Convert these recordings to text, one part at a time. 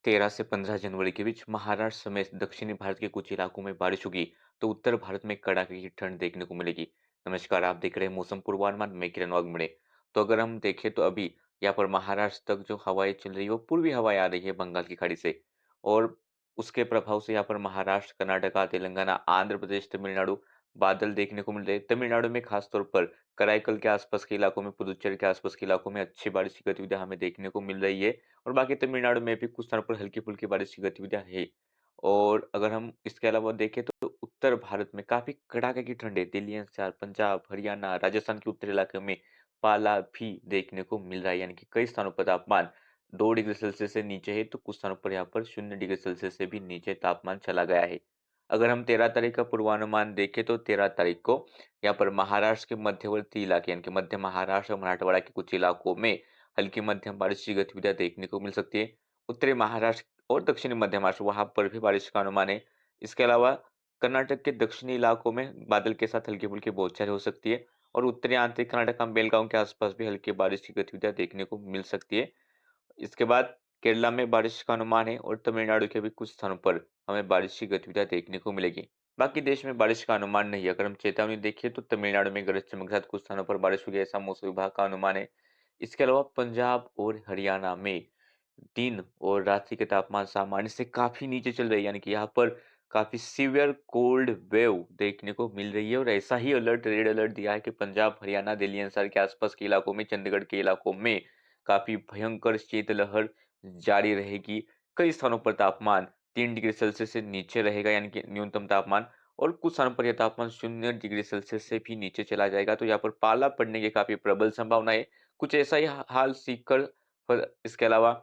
13 से 15 जनवरी के बीच महाराष्ट्र समेत दक्षिणी भारत के कुछ इलाकों में बारिश होगी तो उत्तर भारत में कड़ाके की ठंड देखने को मिलेगी। नमस्कार, आप देख रहे हैं मौसम पूर्वानुमान, मैं किरण वाघमोड़े। तो अगर हम देखें तो अभी यहाँ पर महाराष्ट्र तक जो हवाएं चल रही है वो पूर्वी हवाएं आ रही है बंगाल की खाड़ी से। और उसके प्रभाव से यहाँ पर महाराष्ट्र, कर्नाटका, तेलंगाना, आंध्र प्रदेश, तमिलनाडु बादल देखने को मिल रहे हैं। तमिलनाडु में खासतौर पर कराईकल के आसपास के इलाकों में, पुदुचेरी के आसपास के इलाकों में अच्छी बारिश की गतिविधियां हमें देखने को मिल रही है। और बाकी तमिलनाडु में भी कुछ स्थानों पर हल्की-फुल्की बारिश की गतिविधियाँ है। और अगर हम इसके अलावा देखें तो उत्तर भारत में काफ़ी कड़ाके की ठंड है। दिल्ली एनसीआर, पंजाब, हरियाणा, राजस्थान के उत्तरी इलाके में पाला भी देखने को मिल रहा है। यानी कि कई स्थानों पर तापमान 2 डिग्री सेल्सियस से नीचे है, तो कुछ स्थानों पर यहाँ पर 0 डिग्री सेल्सियस से भी नीचे तापमान चला गया है। अगर हम 13 तारीख का पूर्वानुमान देखें तो 13 तारीख को यहाँ पर महाराष्ट्र के मध्यवर्ती इलाके यानी कि मध्य महाराष्ट्र और मराठवाड़ा के कुछ इलाकों में हल्की मध्यम बारिश की गतिविधियां देखने को मिल सकती है। उत्तरी महाराष्ट्र और दक्षिणी मध्य महाराष्ट्र वहां पर भी बारिश का अनुमान है। इसके अलावा कर्नाटक के दक्षिणी इलाकों में बादल के साथ हल्की फुल्की बौछारें हो सकती है। और उत्तरी आंतरिक कर्नाटक में बेलगांव के आसपास भी हल्की बारिश की गतिविधियां देखने को मिल सकती है। इसके बाद केरला में बारिश का अनुमान है और तमिलनाडु के भी कुछ स्थानों पर हमें बारिश की गतिविधियां देखने को मिलेगी। बाकी देश में बारिश का अनुमान नहीं है। अगर हम चेतावनी देखिए तो तमिलनाडु में गरज चमक के साथ कुछ स्थानों पर बारिश होगी, ऐसा मौसम विभाग का अनुमान है। इसके अलावा पंजाब और हरियाणा में दिन और रात्रि के तापमान सामान्य से काफी नीचे चल रही है। यानी कि यहाँ पर काफी सीवियर कोल्ड वेव देखने को मिल रही है। और ऐसा ही अलर्ट, रेड अलर्ट दिया है कि पंजाब, हरियाणा, दिल्ली एनसीआर के आसपास के इलाकों में, चंडीगढ़ के इलाकों में काफी भयंकर शीतलहर जारी रहेगी। कई स्थानों पर तापमान 3 डिग्री सेल्सियस से नीचे रहेगा, यानी कि न्यूनतम तापमान। और कुछ स्थानों पर यह तापमान 0 डिग्री सेल्सियस से भी नीचे चला जाएगा। तो यहाँ पर पाला पड़ने की काफी प्रबल संभावना है। कुछ ऐसा ही हाल सीकर पर इसके अलावा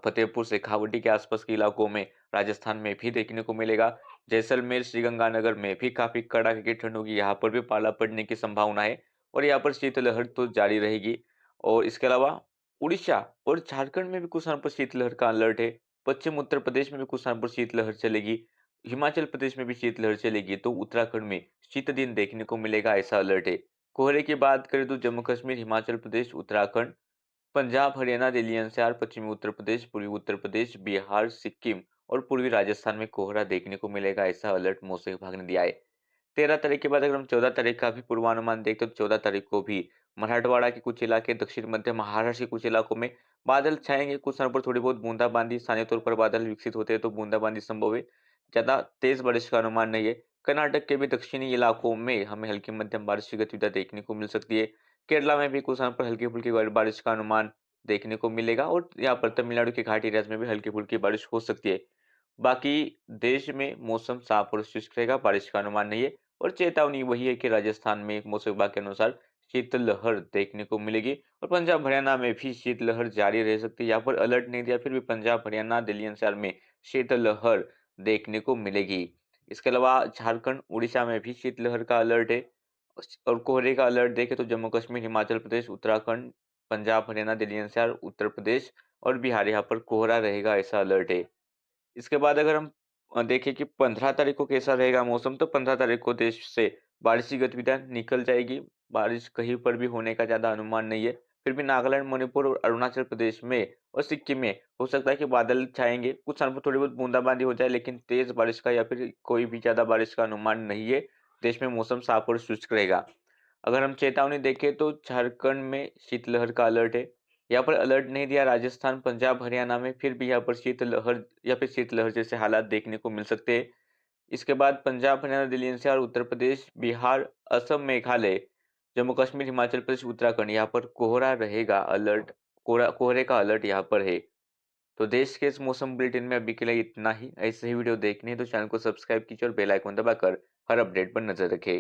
फतेहपुर, शेखावटी के आसपास के इलाकों में, राजस्थान में भी देखने को मिलेगा। जैसलमेर, श्रीगंगानगर में भी काफी कड़ाके की ठंड होगी, यहाँ पर भी पाला पड़ने की संभावना है। और यहाँ पर शीतलहर तो जारी रहेगी। और इसके अलावा उड़ीसा और झारखंड में भी कुछ स्थानों पर शीतलहर का अलर्ट है। पश्चिम उत्तर प्रदेश में भी कुछ स्थानों पर शीतलहर चलेगी। हिमाचल प्रदेश में भी शीतलहर चलेगी। तो उत्तराखंड में शीत दिन देखने को मिलेगा, ऐसा अलर्ट है। कोहरे की बात करें तो जम्मू कश्मीर, हिमाचल प्रदेश, उत्तराखंड, पंजाब, हरियाणा, दिल्ली एनसीआर, पश्चिमी उत्तर प्रदेश, पूर्वी उत्तर प्रदेश, बिहार, सिक्किम और पूर्वी राजस्थान में कोहरा देखने को मिलेगा, ऐसा अलर्ट मौसम विभाग ने दिया है। 13 तारीख के बाद अगर हम 14 तारीख का भी पूर्वानुमान देखते हैं तो 14 तारीख को भी मराठवाड़ा के कुछ इलाके, दक्षिण मध्य महाराष्ट्र के कुछ इलाकों में बादल छाएंगे। कुछ स्थानों पर थोड़ी बहुत बूंदाबांदी, स्थानीय तौर पर बादल विकसित होते हैं तो बूंदाबांदी संभव है। ज्यादा तेज बारिश का अनुमान नहीं है। कर्नाटक के भी दक्षिणी इलाकों में हमें हल्की मध्यम बारिश की गतिविधियां देखने को मिल सकती है। केरला में भी कुछ स्थानों पर हल्की फुल्की बारिश का अनुमान देखने को मिलेगा। और यहाँ पर तमिलनाडु के घाटी राज्य में भी हल्की फुल्की बारिश हो सकती है। बाकी देश में मौसम साफ और शुष्क रहेगा, बारिश का अनुमान नहीं है। और चेतावनी वही है कि राजस्थान में मौसम विभाग के अनुसार शीतलहर देखने को मिलेगी। और पंजाब हरियाणा में भी शीतलहर जारी रह सकती है। यहाँ पर अलर्ट नहीं दिया, फिर भी पंजाब हरियाणा, दिल्ली एनसीआर में शीतलहर देखने को मिलेगी। इसके अलावा झारखंड, उड़ीसा में भी शीतलहर का अलर्ट है। और कोहरे का अलर्ट देखें तो जम्मू कश्मीर, हिमाचल प्रदेश, उत्तराखंड, पंजाब हरियाणा, दिल्ली एनसीआर, उत्तर प्रदेश और बिहार, यहाँ पर कोहरा रहेगा, ऐसा अलर्ट है। इसके बाद अगर हम देखें कि 15 तारीख को कैसा रहेगा मौसम, तो 15 तारीख को देश से बारिश की गतिविधियां निकल जाएगी। बारिश कहीं पर भी होने का ज़्यादा अनुमान नहीं है। फिर भी नागालैंड, मणिपुर और अरुणाचल प्रदेश में और सिक्किम में हो सकता है कि बादल छाएँगे। कुछ स्थानों पर थोड़ी बहुत बूंदाबांदी हो जाए, लेकिन तेज़ बारिश का या फिर कोई भी ज़्यादा बारिश का अनुमान नहीं है। देश में मौसम साफ और शुष्क रहेगा। अगर हम चेतावनी देखें तो झारखंड में शीतलहर का अलर्ट है। यहाँ पर अलर्ट नहीं दिया राजस्थान, पंजाब, हरियाणा में, फिर भी यहाँ पर शीतलहर या फिर शीतलहर जैसे हालात देखने को मिल सकते हैं। इसके बाद पंजाब, हरियाणा, दिल्ली एनसीआर, उत्तर प्रदेश, बिहार, असम, मेघालय, जम्मू कश्मीर, हिमाचल प्रदेश, उत्तराखंड, यहाँ पर कोहरा रहेगा, अलर्ट, कोहरे का अलर्ट यहाँ पर है। तो देश के इस मौसम बुलेटिन में अभी के लिए इतना ही। ऐसे ही वीडियो देखने हैं तो चैनल को सब्सक्राइब कीजिए और बेल आइकन दबाकर हर अपडेट पर नजर रखें।